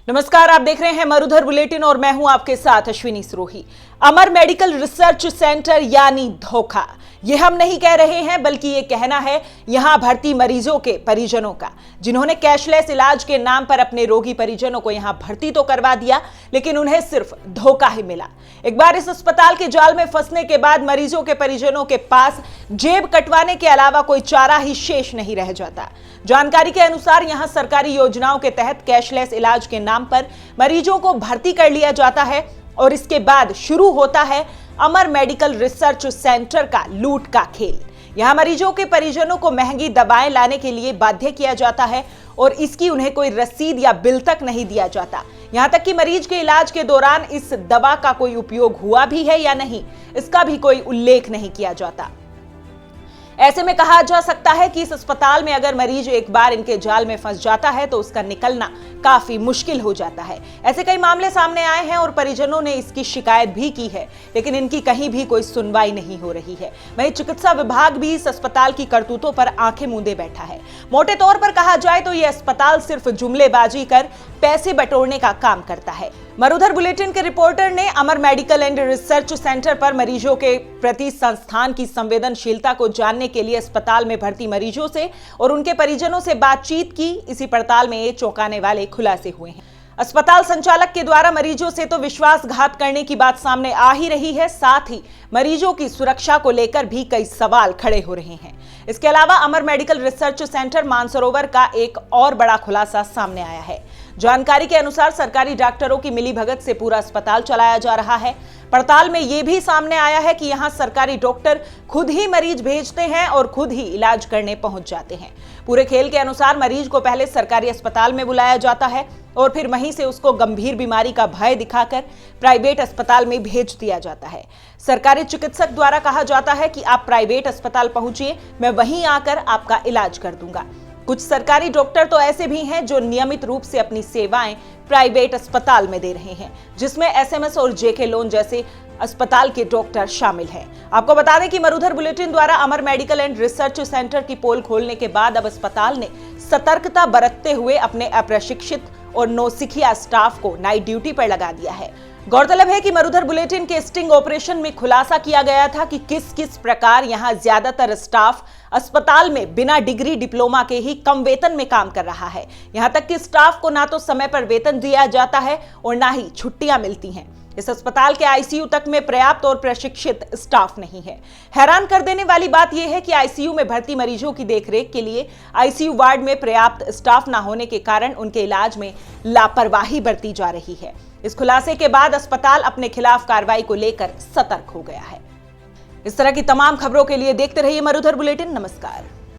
नमस्कार, आप देख रहे हैं मरुधर बुलेटिन और मैं हूं आपके साथ अश्विनी सरोही। अमर मेडिकल रिसर्च सेंटर यानी धोखा, ये हम नहीं कह रहे हैं बल्कि ये कहना है यहां भर्ती मरीजों के परिजनों का, जिन्होंने कैशलेस इलाज के नाम पर अपने रोगी परिजनों को यहां भर्ती तो करवा दिया, लेकिन उन्हें सिर्फ धोखा ही मिला। एक बार इस अस्पताल के जाल में फंसने के बाद मरीजों के परिजनों के पास जेब कटवाने के अलावा कोई चारा ही शेष नहीं रह जाता। जानकारी के अनुसार यहां सरकारी योजनाओं के तहत कैशलेस इलाज के नाम पर मरीजों को भर्ती कर लिया जाता है और इसके बाद शुरू होता है अमर मेडिकल रिसर्च सेंटर का लूट का खेल। यहां मरीजों के परिजनों को महंगी दवाएं लाने के लिए बाध्य किया जाता है और इसकी उन्हें कोई रसीद या बिल तक नहीं दिया जाता। यहां तक कि मरीज के इलाज के दौरान इस दवा का कोई उपयोग हुआ भी है या नहीं, इसका भी कोई उल्लेख नहीं किया जाता। ऐसे में कहा जा सकता है कि इस अस्पताल में अगर मरीज एक बार इनके जाल में फंस जाता है तो उसका निकलना काफी मुश्किल हो जाता है। ऐसे कई मामले सामने आए हैं और परिजनों ने इसकी शिकायत भी की है, लेकिन इनकी कहीं भी कोई सुनवाई नहीं हो रही है। वहीं चिकित्सा विभाग भी इस अस्पताल की करतूतों पर आंखें मूंदे बैठा है। मोटे तौर पर कहा जाए तो यह अस्पताल सिर्फ जुमलेबाजी कर पैसे बटोरने का काम करता है। मरुधर बुलेटिन के रिपोर्टर ने अमर मेडिकल एंड रिसर्च सेंटर पर मरीजों के प्रति संस्थान की संवेदनशीलता को जानने के लिए अस्पताल में भर्ती मरीजों से और उनके परिजनों से बातचीत की। इसी पड़ताल में ये चौंकाने वाले खुलासे हुए हैं। अस्पताल संचालक के द्वारा मरीजों से तो विश्वासघात करने की बात सामने आ ही रही है, साथ ही मरीजों की सुरक्षा को लेकर भी कई सवाल खड़े हो रहे हैं। इसके अलावा अमर मेडिकल रिसर्च सेंटर मानसरोवर का एक और बड़ा खुलासा सामने आया है। जानकारी के अनुसार सरकारी डॉक्टरों की मिलीभगत से पूरा अस्पताल चलाया जा रहा है। पड़ताल में यह भी सामने आया है कि यहां सरकारी डॉक्टर खुद ही मरीज भेजते हैं और खुद ही इलाज करने पहुंच जाते हैं। पूरे खेल के अनुसार मरीज को पहले सरकारी अस्पताल में बुलाया जाता है और फिर वहीं से उसको गंभीर बीमारी का भय दिखाकर प्राइवेट अस्पताल में भेज दिया जाता है। सरकारी चिकित्सक द्वारा कहा जाता है कि आप प्राइवेट अस्पताल पहुंचिए, मैं वहीं आकर आपका इलाज कर दूंगा। कुछ सरकारी डॉक्टर तो ऐसे भी हैं जो नियमित रूप से अपनी सेवाएं प्राइवेट अस्पताल में दे रहे हैं, जिसमें एसएमएस और जेके लोन जैसे अस्पताल के डॉक्टर शामिल हैं। आपको बता दें कि मरुधर बुलेटिन द्वारा अमर मेडिकल एंड रिसर्च सेंटर की पोल खोलने के बाद अब अस्पताल ने सतर्कता बरतते हुए अपने अप्रशिक्षित और नौसिखिया स्टाफ को नाइट ड्यूटी पर लगा दिया है। गौरतलब है कि मरुधर बुलेटिन के स्टिंग ऑपरेशन में खुलासा किया गया था कि किस किस प्रकार यहां ज्यादातर स्टाफ अस्पताल में बिना डिग्री डिप्लोमा के ही कम वेतन में काम कर रहा है। यहां तक कि स्टाफ को ना तो समय पर वेतन दिया जाता है और ना ही छुट्टियां मिलती हैं। इस अस्पताल के आईसीयू तक में पर्याप्त और प्रशिक्षित स्टाफ नहीं है। हैरान कर देने वाली बात यह है कि आईसीयू में भर्ती मरीजों की देखरेख के लिए आईसीयू वार्ड में पर्याप्त स्टाफ न होने के कारण उनके इलाज में लापरवाही बरती जा रही है। इस खुलासे के बाद अस्पताल अपने खिलाफ कार्रवाई को लेकर सतर्क हो गया है। इस तरह की तमाम खबरों के लिए देखते रहिए मरुधर बुलेटिन। नमस्कार।